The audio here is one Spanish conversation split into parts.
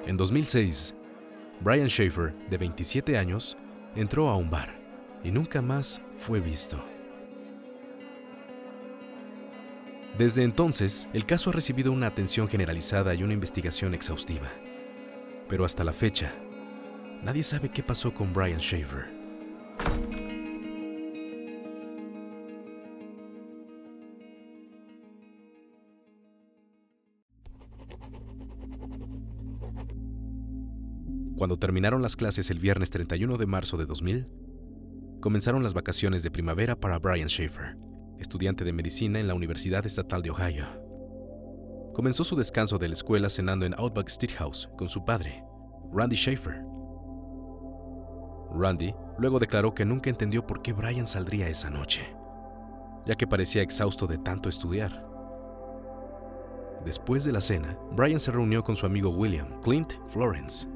En 2006, Brian Shafer, de 27 años, entró a un bar y nunca más fue visto. Desde entonces, el caso ha recibido una atención generalizada y una investigación exhaustiva. Pero hasta la fecha, nadie sabe qué pasó con Brian Shafer. Cuando terminaron las clases el viernes 31 de marzo de 2000, comenzaron las vacaciones de primavera para Brian Shafer, estudiante de medicina en la Universidad Estatal de Ohio. Comenzó su descanso de la escuela cenando en Outback Steakhouse con su padre, Randy Shafer. Randy luego declaró que nunca entendió por qué Brian saldría esa noche, ya que parecía exhausto de tanto estudiar. Después de la cena, Brian se reunió con su amigo William Clint Florence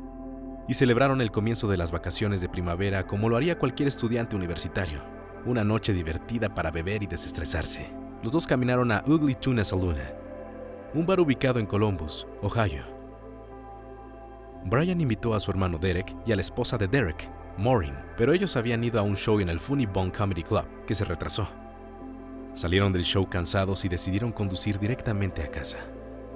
y celebraron el comienzo de las vacaciones de primavera como lo haría cualquier estudiante universitario. Una noche divertida para beber y desestresarse. Los dos caminaron a Ugly Tuna Saloon, un bar ubicado en Columbus, Ohio. Brian invitó a su hermano Derek y a la esposa de Derek, Maureen, pero ellos habían ido a un show en el Funny Bone Comedy Club, que se retrasó. Salieron del show cansados y decidieron conducir directamente a casa,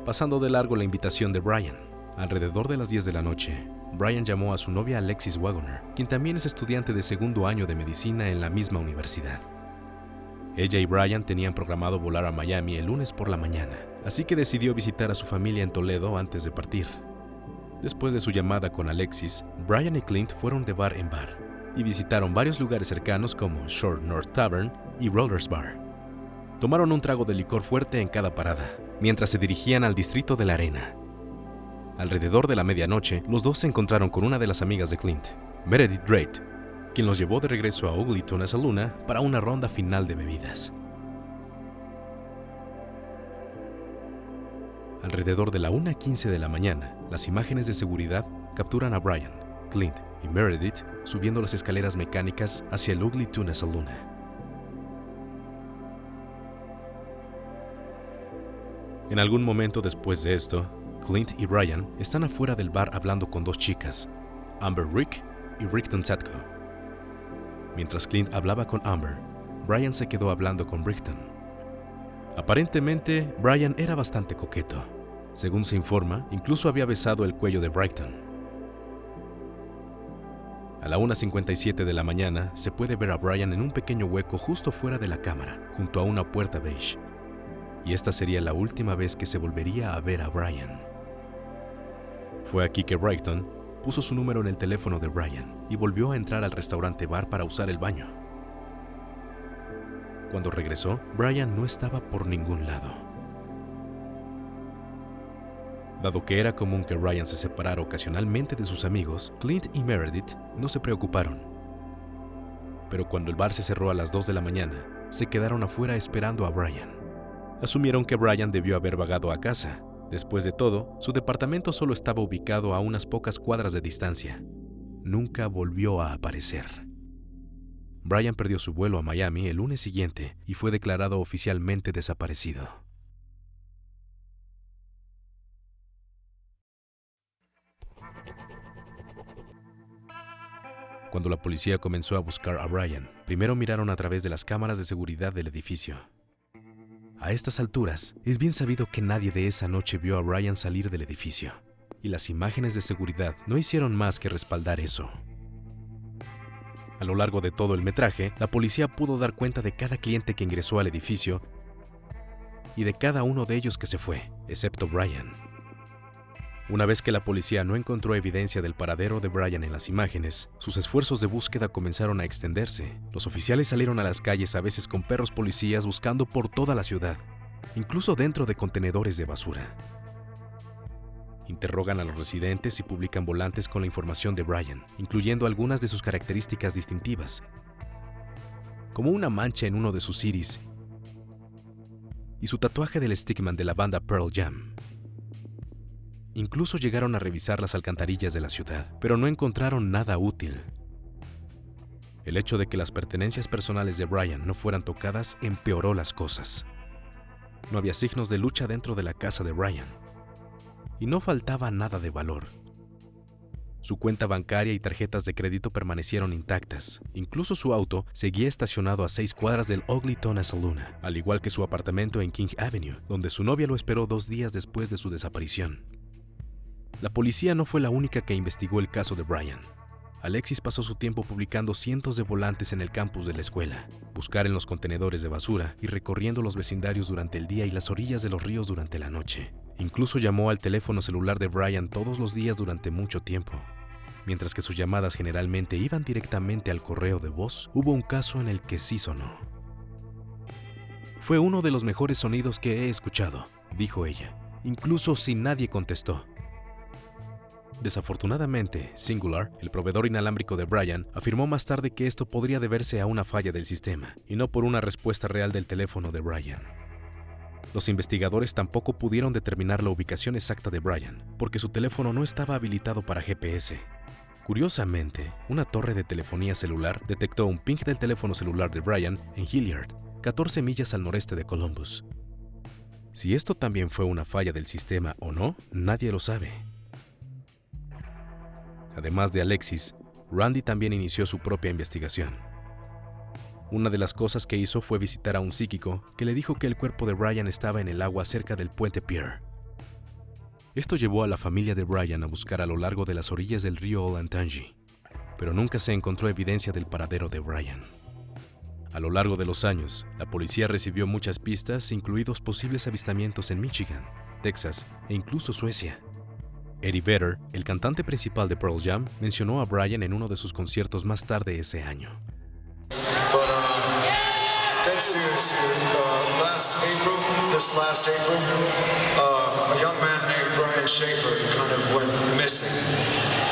pasando de largo la invitación de Brian. Alrededor de las 10 de la noche, Brian llamó a su novia Alexis Wagoner, quien también es estudiante de segundo año de medicina en la misma universidad. Ella y Brian tenían programado volar a Miami el lunes por la mañana, así que decidió visitar a su familia en Toledo antes de partir. Después de su llamada con Alexis, Brian y Clint fueron de bar en bar y visitaron varios lugares cercanos como Short North Tavern y Rollers Bar. Tomaron un trago de licor fuerte en cada parada, mientras se dirigían al distrito de la Arena. Alrededor de la medianoche, los dos se encontraron con una de las amigas de Clint, Meredith Drake, quien los llevó de regreso a Ugly Tuna Saloon para una ronda final de bebidas. Alrededor de la 1:15 de la mañana, las imágenes de seguridad capturan a Brian, Clint y Meredith subiendo las escaleras mecánicas hacia el Ugly Tuna Saloon. En algún momento después de esto, Clint y Brian están afuera del bar hablando con dos chicas, Amber Rick y Rickton Satko. Mientras Clint hablaba con Amber, Brian se quedó hablando con Rickton. Aparentemente, Brian era bastante coqueto. Según se informa, incluso había besado el cuello de Rickton. A la 1:57 de la mañana, se puede ver a Brian en un pequeño hueco justo fuera de la cámara, junto a una puerta beige. Y esta sería la última vez que se volvería a ver a Brian. Fue aquí que Rickton puso su número en el teléfono de Brian y volvió a entrar al restaurante bar para usar el baño. Cuando regresó, Brian no estaba por ningún lado. Dado que era común que Brian se separara ocasionalmente de sus amigos, Clint y Meredith no se preocuparon. Pero cuando el bar se cerró a las 2 de la mañana, se quedaron afuera esperando a Brian. Asumieron que Brian debió haber vagado a casa. Después de todo, su departamento solo estaba ubicado a unas pocas cuadras de distancia. Nunca volvió a aparecer. Brian perdió su vuelo a Miami el lunes siguiente y fue declarado oficialmente desaparecido. Cuando la policía comenzó a buscar a Brian, primero miraron a través de las cámaras de seguridad del edificio. A estas alturas, es bien sabido que nadie de esa noche vio a Brian salir del edificio, y las imágenes de seguridad no hicieron más que respaldar eso. A lo largo de todo el metraje, la policía pudo dar cuenta de cada cliente que ingresó al edificio y de cada uno de ellos que se fue, excepto Brian. Una vez que la policía no encontró evidencia del paradero de Brian en las imágenes, sus esfuerzos de búsqueda comenzaron a extenderse. Los oficiales salieron a las calles a veces con perros policías buscando por toda la ciudad, incluso dentro de contenedores de basura. Interrogan a los residentes y publican volantes con la información de Brian, incluyendo algunas de sus características distintivas, como una mancha en uno de sus iris y su tatuaje del stickman de la banda Pearl Jam. Incluso llegaron a revisar las alcantarillas de la ciudad, pero no encontraron nada útil. El hecho de que las pertenencias personales de Brian no fueran tocadas empeoró las cosas. No había signos de lucha dentro de la casa de Brian, y no faltaba nada de valor, Su cuenta bancaria y tarjetas de crédito permanecieron intactas. Incluso su auto seguía estacionado a 6 cuadras del Ugly Tona Saloon, al igual que su apartamento en King Avenue, donde su novia lo esperó 2 días después de su desaparición. La policía no fue la única que investigó el caso de Brian. Alexis pasó su tiempo publicando cientos de volantes en el campus de la escuela, buscar en los contenedores de basura y recorriendo los vecindarios durante el día y las orillas de los ríos durante la noche. Incluso llamó al teléfono celular de Brian todos los días durante mucho tiempo. Mientras que sus llamadas generalmente iban directamente al correo de voz, hubo un caso en el que sí sonó. Fue uno de los mejores sonidos que he escuchado, dijo ella, incluso si nadie contestó. Desafortunadamente, Singular, el proveedor inalámbrico de Brian, afirmó más tarde que esto podría deberse a una falla del sistema, y no por una respuesta real del teléfono de Brian. Los investigadores tampoco pudieron determinar la ubicación exacta de Brian, porque su teléfono no estaba habilitado para GPS. Curiosamente, una torre de telefonía celular detectó un ping del teléfono celular de Brian en Hilliard, 14 millas al noreste de Columbus. Si esto también fue una falla del sistema o no, nadie lo sabe. Además de Alexis, Randy también inició su propia investigación. Una de las cosas que hizo fue visitar a un psíquico que le dijo que el cuerpo de Brian estaba en el agua cerca del puente Pier. Esto llevó a la familia de Brian a buscar a lo largo de las orillas del río Olentangy, pero nunca se encontró evidencia del paradero de Brian. A lo largo de los años, la policía recibió muchas pistas, incluidos posibles avistamientos en Michigan, Texas e incluso Suecia. Eddie Vedder, el cantante principal de Pearl Jam, mencionó a Brian en uno de sus conciertos más tarde ese año. Dead serious here. Last April, a young man named Brian Schaefer kind of went missing.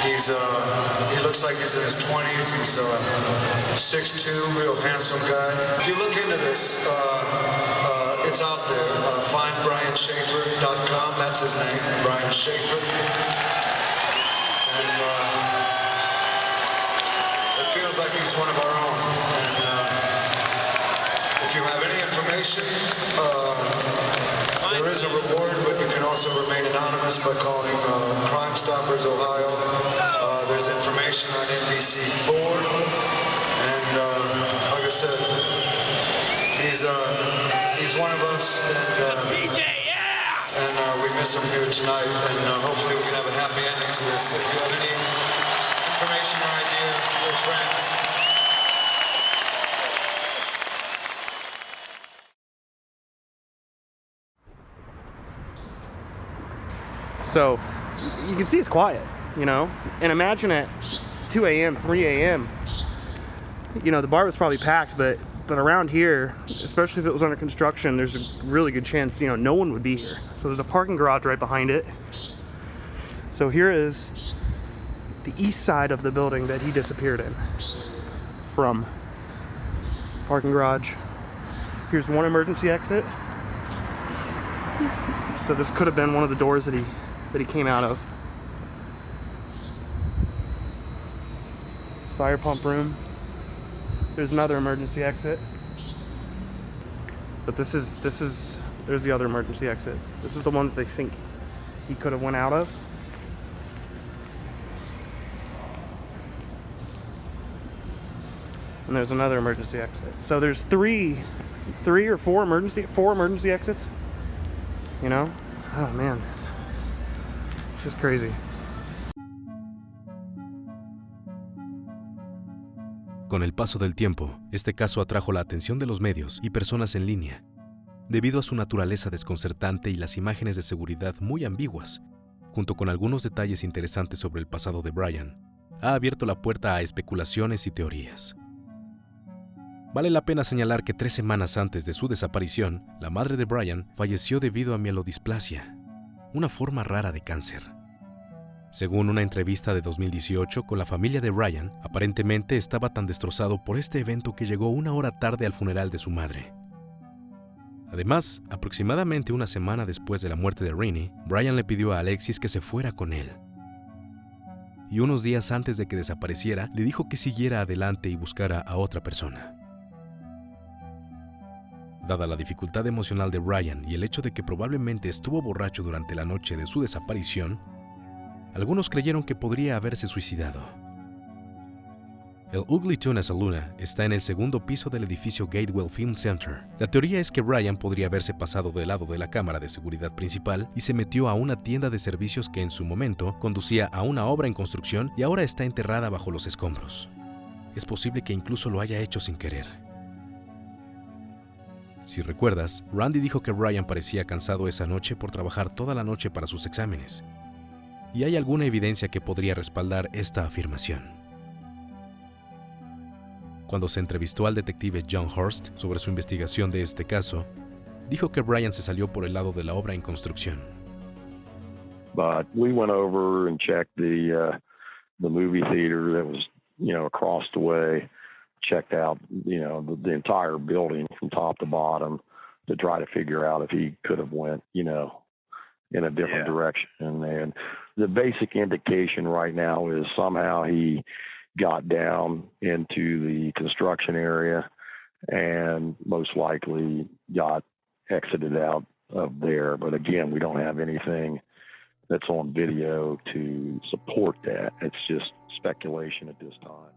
He looks like he's in his 20s. He's 6'2", real handsome guy. If you look into this, it's out there. FindBrianSchaefer.com. That's his name, Brian Schaefer. And it feels like he's one of our own. If you have any information, there is a reward, but you can also remain anonymous by calling Crime Stoppers Ohio. There's information on NBC4, and like I said, he's one of us, and we miss him here tonight, and hopefully we can have a happy ending to this. If you have any information or idea, we're friends. So you can see it's quiet, you know, and imagine at 2 a.m., 3 a.m., you know, the bar was probably packed, but around here, especially if it was under construction, there's a really good chance, you know, no one would be here. So there's a parking garage right behind it. So here is the east side of the building that he disappeared in from. Parking garage. Here's one emergency exit. So this could have been one of the doors that he came out of. Fire pump room. There's another emergency exit. But there's the other emergency exit. This is the one that they think he could have went out of. And there's another emergency exit. So there's four emergency exits. You know? Oh man. It's just crazy. Con el paso del tiempo, este caso atrajo la atención de los medios y personas en línea, debido a su naturaleza desconcertante y las imágenes de seguridad muy ambiguas, junto con algunos detalles interesantes sobre el pasado de Brian, ha abierto la puerta a especulaciones y teorías. Vale la pena señalar que 3 semanas antes de su desaparición, la madre de Brian falleció debido a mielodisplasia, una forma rara de cáncer. Según una entrevista de 2018 con la familia de Brian, aparentemente estaba tan destrozado por este evento que llegó 1 hora tarde al funeral de su madre. Además, aproximadamente 1 semana después de la muerte de Renee, Brian le pidió a Alexis que se fuera con él. Y unos días antes de que desapareciera, le dijo que siguiera adelante y buscara a otra persona. Dada la dificultad emocional de Brian y el hecho de que probablemente estuvo borracho durante la noche de su desaparición, Algunos creyeron que podría haberse suicidado. El Ugly Tuna Saloon está en el segundo piso del edificio Gatewell Film Center. La teoría es que Brian podría haberse pasado del lado de la cámara de seguridad principal y se metió a una tienda de servicios que en su momento conducía a una obra en construcción y ahora está enterrada bajo los escombros. Es posible que incluso lo haya hecho sin querer. Si recuerdas, Randy dijo que Brian parecía cansado esa noche por trabajar toda la noche para sus exámenes. Y hay alguna evidencia que podría respaldar esta afirmación. Cuando se entrevistó al detective John Hurst sobre su investigación de este caso, dijo que Brian se salió por el lado de la obra en construcción. But we went over and checked the movie theater that was, across the way, checked out, the entire building from top to bottom to try to figure out if he could have went, in a different direction. And the basic indication right now is somehow he got down into the construction area and most likely got exited out of there. But again, we don't have anything that's on video to support that. It's just speculation at this time.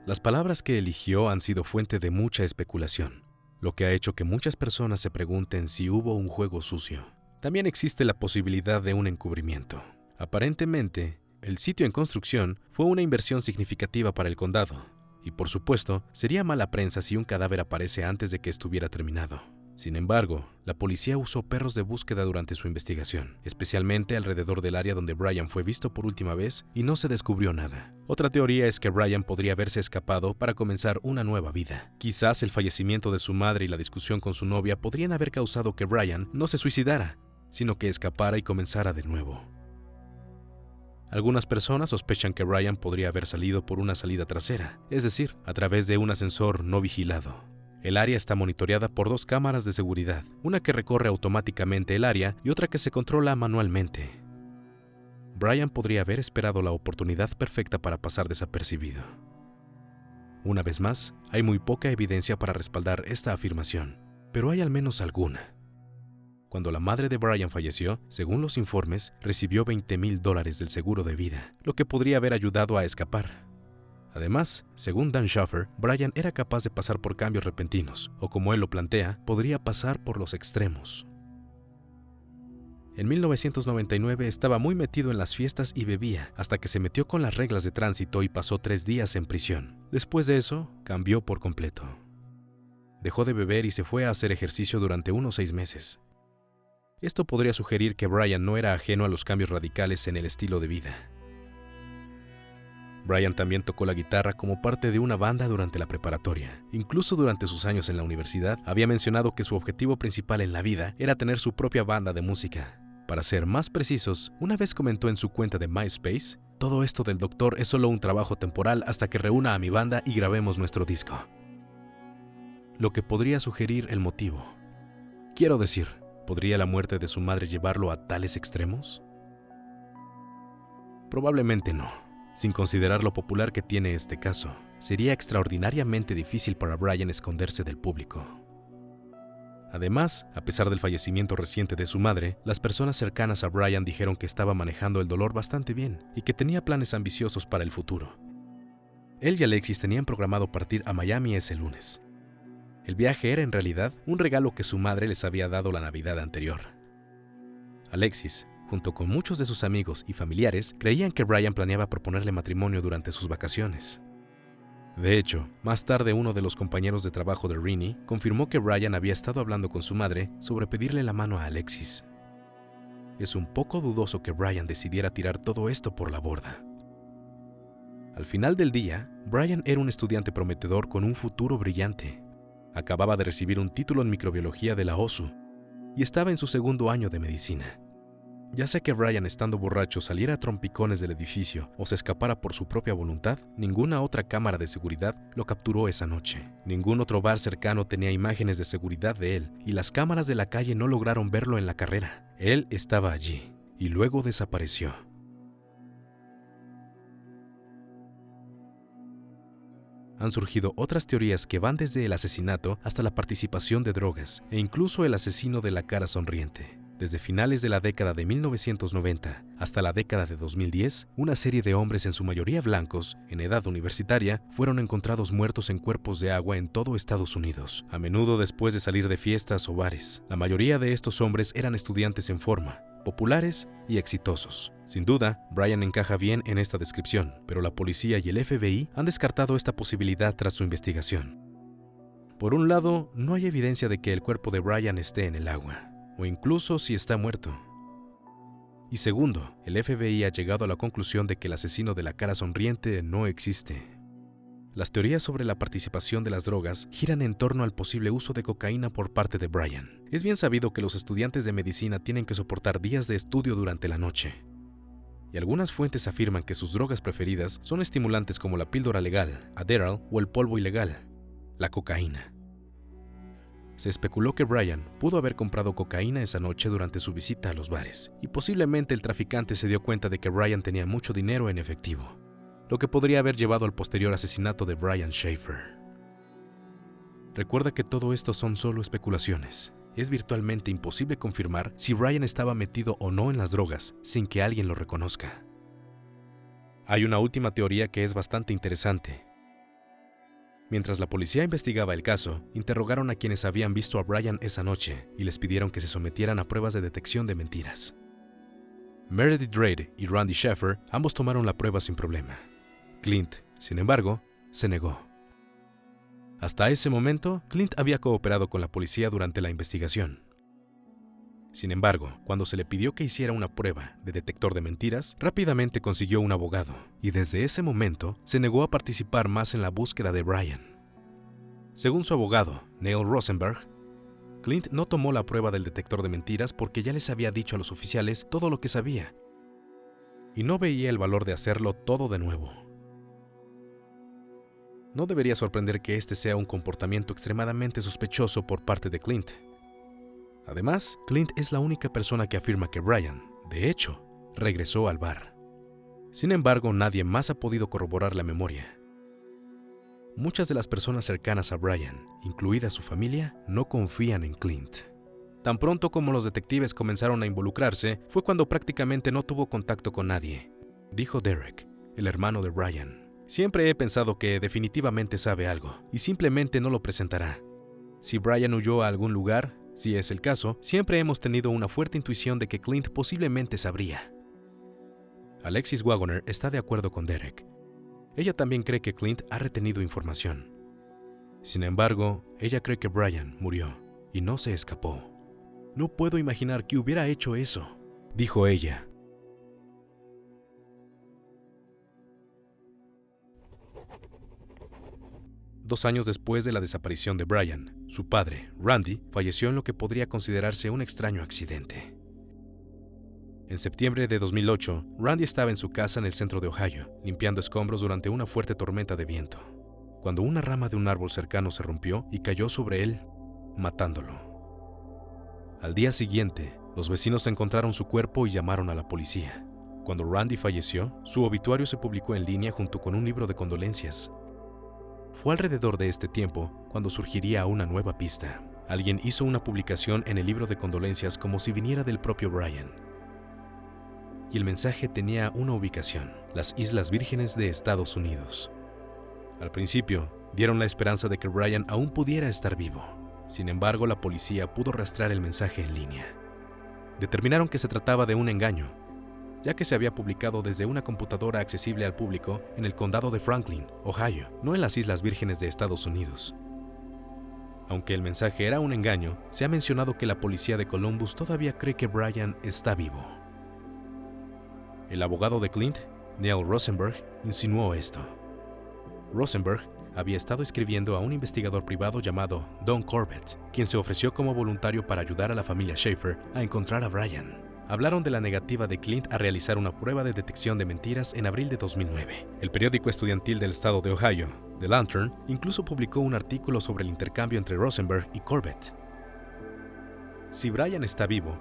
Las palabras que eligió han sido fuente de mucha especulación, lo que ha hecho que muchas personas se pregunten si hubo un juego sucio. También existe la posibilidad de un encubrimiento. Aparentemente, el sitio en construcción fue una inversión significativa para el condado, y por supuesto, sería mala prensa si un cadáver aparece antes de que estuviera terminado. Sin embargo, la policía usó perros de búsqueda durante su investigación, especialmente alrededor del área donde Brian fue visto por última vez y no se descubrió nada. Otra teoría es que Brian podría haberse escapado para comenzar una nueva vida. Quizás el fallecimiento de su madre y la discusión con su novia podrían haber causado que Brian no se suicidara, sino que escapara y comenzara de nuevo. Algunas personas sospechan que Brian podría haber salido por una salida trasera, es decir, a través de un ascensor no vigilado. El área está monitoreada por 2 cámaras de seguridad, una que recorre automáticamente el área y otra que se controla manualmente. Brian podría haber esperado la oportunidad perfecta para pasar desapercibido. Una vez más, hay muy poca evidencia para respaldar esta afirmación, pero hay al menos alguna. Cuando la madre de Brian falleció, según los informes, recibió $20,000 del seguro de vida, lo que podría haber ayudado a escapar. Además, según Dan Schaffer, Brian era capaz de pasar por cambios repentinos, o como él lo plantea, podría pasar por los extremos. En 1999 estaba muy metido en las fiestas y bebía, hasta que se metió con las reglas de tránsito y pasó 3 días en prisión. Después de eso, cambió por completo. Dejó de beber y se fue a hacer ejercicio durante unos 6 meses. Esto podría sugerir que Brian no era ajeno a los cambios radicales en el estilo de vida. Brian también tocó la guitarra como parte de una banda durante la preparatoria. Incluso durante sus años en la universidad, había mencionado que su objetivo principal en la vida era tener su propia banda de música. Para ser más precisos, una vez comentó en su cuenta de MySpace, «Todo esto del doctor es solo un trabajo temporal hasta que reúna a mi banda y grabemos nuestro disco». Lo que podría sugerir el motivo. Quiero decir, ¿podría la muerte de su madre llevarlo a tales extremos? Probablemente no. Sin considerar lo popular que tiene este caso, sería extraordinariamente difícil para Brian esconderse del público. Además, a pesar del fallecimiento reciente de su madre, las personas cercanas a Brian dijeron que estaba manejando el dolor bastante bien y que tenía planes ambiciosos para el futuro. Él y Alexis tenían programado partir a Miami ese lunes. El viaje era en realidad un regalo que su madre les había dado la Navidad anterior. Alexis, junto con muchos de sus amigos y familiares, creían que Brian planeaba proponerle matrimonio durante sus vacaciones. De hecho, más tarde uno de los compañeros de trabajo de Rennie confirmó que Brian había estado hablando con su madre sobre pedirle la mano a Alexis. Es un poco dudoso que Brian decidiera tirar todo esto por la borda. Al final del día, Brian era un estudiante prometedor con un futuro brillante. Acababa de recibir un título en microbiología de la OSU y estaba en su 2º año de medicina. Ya sea que Brian, estando borracho, saliera a trompicones del edificio o se escapara por su propia voluntad, ninguna otra cámara de seguridad lo capturó esa noche. Ningún otro bar cercano tenía imágenes de seguridad de él y las cámaras de la calle no lograron verlo en la carrera. Él estaba allí y luego desapareció. Han surgido otras teorías que van desde el asesinato hasta la participación de drogas e incluso el asesino de la cara sonriente. Desde finales de la década de 1990 hasta la década de 2010, una serie de hombres, en su mayoría blancos, en edad universitaria, fueron encontrados muertos en cuerpos de agua en todo Estados Unidos, a menudo después de salir de fiestas o bares. La mayoría de estos hombres eran estudiantes en forma, populares y exitosos. Sin duda, Brian encaja bien en esta descripción, pero la policía y el FBI han descartado esta posibilidad tras su investigación. Por un lado, no hay evidencia de que el cuerpo de Brian esté en el agua, o incluso si está muerto. Y segundo, el FBI ha llegado a la conclusión de que el asesino de la cara sonriente no existe. Las teorías sobre la participación de las drogas giran en torno al posible uso de cocaína por parte de Brian. Es bien sabido que los estudiantes de medicina tienen que soportar días de estudio durante la noche. Y algunas fuentes afirman que sus drogas preferidas son estimulantes como la píldora legal, Adderall, o el polvo ilegal, la cocaína. Se especuló que Brian pudo haber comprado cocaína esa noche durante su visita a los bares, y posiblemente el traficante se dio cuenta de que Brian tenía mucho dinero en efectivo, lo que podría haber llevado al posterior asesinato de Brian Schaefer. Recuerda que todo esto son solo especulaciones. Es virtualmente imposible confirmar si Brian estaba metido o no en las drogas sin que alguien lo reconozca. Hay una última teoría que es bastante interesante. Mientras la policía investigaba el caso, interrogaron a quienes habían visto a Brian esa noche y les pidieron que se sometieran a pruebas de detección de mentiras. Meredith Reid y Randy Schaefer ambos tomaron la prueba sin problema. Clint, sin embargo, se negó. Hasta ese momento, Clint había cooperado con la policía durante la investigación. Sin embargo, cuando se le pidió que hiciera una prueba de detector de mentiras, rápidamente consiguió un abogado, y desde ese momento se negó a participar más en la búsqueda de Brian. Según su abogado, Neil Rosenberg, Clint no tomó la prueba del detector de mentiras porque ya les había dicho a los oficiales todo lo que sabía, y no veía el valor de hacerlo todo de nuevo. No debería sorprender que este sea un comportamiento extremadamente sospechoso por parte de Clint. Además, Clint es la única persona que afirma que Brian, de hecho, regresó al bar. Sin embargo, nadie más ha podido corroborar la memoria. Muchas de las personas cercanas a Brian, incluida su familia, no confían en Clint. Tan pronto como los detectives comenzaron a involucrarse, fue cuando prácticamente no tuvo contacto con nadie, dijo Derek, el hermano de Brian. Siempre he pensado que definitivamente sabe algo, y simplemente no lo presentará. Si Brian huyó a algún lugar, si es el caso, siempre hemos tenido una fuerte intuición de que Clint posiblemente sabría. Alexis Wagoner está de acuerdo con Derek. Ella también cree que Clint ha retenido información. Sin embargo, ella cree que Brian murió y no se escapó. No puedo imaginar que hubiera hecho eso, dijo ella. Dos años después de la desaparición de Brian, su padre, Randy, falleció en lo que podría considerarse un extraño accidente. En septiembre de 2008, Randy estaba en su casa en el centro de Ohio, limpiando escombros durante una fuerte tormenta de viento, cuando una rama de un árbol cercano se rompió y cayó sobre él, matándolo. Al día siguiente, los vecinos encontraron su cuerpo y llamaron a la policía. Cuando Randy falleció, su obituario se publicó en línea junto con un libro de condolencias. Fue alrededor de este tiempo cuando surgiría una nueva pista. Alguien hizo una publicación en el libro de condolencias como si viniera del propio Brian. Y el mensaje tenía una ubicación: las Islas Vírgenes de Estados Unidos. Al principio, dieron la esperanza de que Brian aún pudiera estar vivo. Sin embargo, la policía pudo rastrear el mensaje en línea. Determinaron que se trataba de un engaño, ya que se había publicado desde una computadora accesible al público en el condado de Franklin, Ohio, no en las Islas Vírgenes de Estados Unidos. Aunque el mensaje era un engaño, se ha mencionado que la policía de Columbus todavía cree que Brian está vivo. El abogado de Clint, Neil Rosenberg, insinuó esto. Rosenberg había estado escribiendo a un investigador privado llamado Don Corbett, quien se ofreció como voluntario para ayudar a la familia Schaefer a encontrar a Brian. Hablaron de la negativa de Clint a realizar una prueba de detección de mentiras en abril de 2009. El periódico estudiantil del estado de Ohio, The Lantern, incluso publicó un artículo sobre el intercambio entre Rosenberg y Corbett. Si Brian está vivo,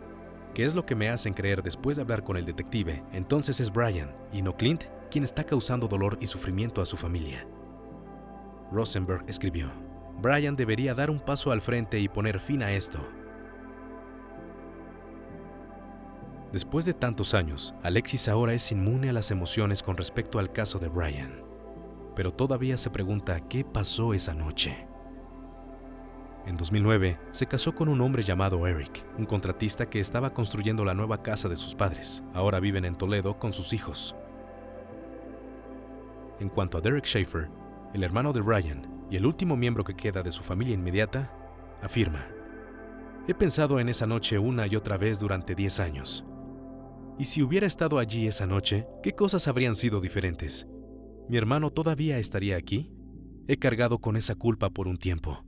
¿qué es lo que me hacen creer después de hablar con el detective? Entonces es Brian, y no Clint, quien está causando dolor y sufrimiento a su familia. Rosenberg escribió: Brian debería dar un paso al frente y poner fin a esto. Después de tantos años, Alexis ahora es inmune a las emociones con respecto al caso de Brian. Pero todavía se pregunta qué pasó esa noche. En 2009, se casó con un hombre llamado Eric, un contratista que estaba construyendo la nueva casa de sus padres. Ahora viven en Toledo con sus hijos. En cuanto a Derek Schaefer, el hermano de Brian y el último miembro que queda de su familia inmediata, afirma: he pensado en esa noche una y otra vez durante 10 años. Y si hubiera estado allí esa noche, ¿qué cosas habrían sido diferentes? ¿Mi hermano todavía estaría aquí? He cargado con esa culpa por un tiempo.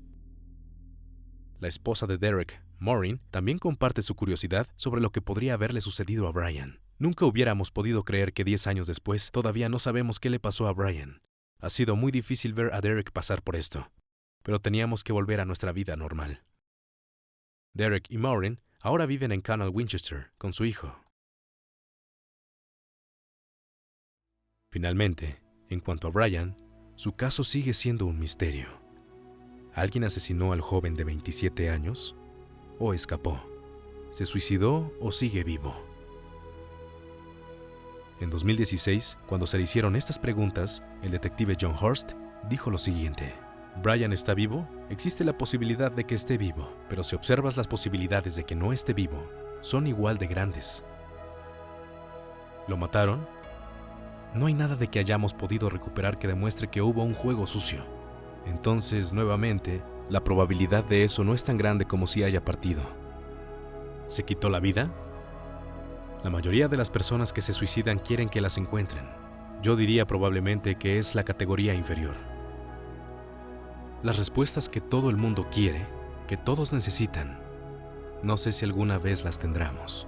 La esposa de Derek, Maureen, también comparte su curiosidad sobre lo que podría haberle sucedido a Brian. Nunca hubiéramos podido creer que 10 años después todavía no sabemos qué le pasó a Brian. Ha sido muy difícil ver a Derek pasar por esto, pero teníamos que volver a nuestra vida normal. Derek y Maureen ahora viven en Canal Winchester con su hijo. Finalmente, en cuanto a Brian, su caso sigue siendo un misterio. ¿Alguien asesinó al joven de 27 años? ¿O escapó? ¿Se suicidó o sigue vivo? En 2016, cuando se le hicieron estas preguntas, el detective John Hurst dijo lo siguiente: ¿Brian está vivo? Existe la posibilidad de que esté vivo, pero si observas las posibilidades de que no esté vivo, son igual de grandes. ¿Lo mataron? No hay nada de que hayamos podido recuperar que demuestre que hubo un juego sucio. Entonces, nuevamente, la probabilidad de eso no es tan grande como si haya partido. ¿Se quitó la vida? La mayoría de las personas que se suicidan quieren que las encuentren. Yo diría probablemente que es la categoría inferior. Las respuestas que todo el mundo quiere, que todos necesitan, no sé si alguna vez las tendremos.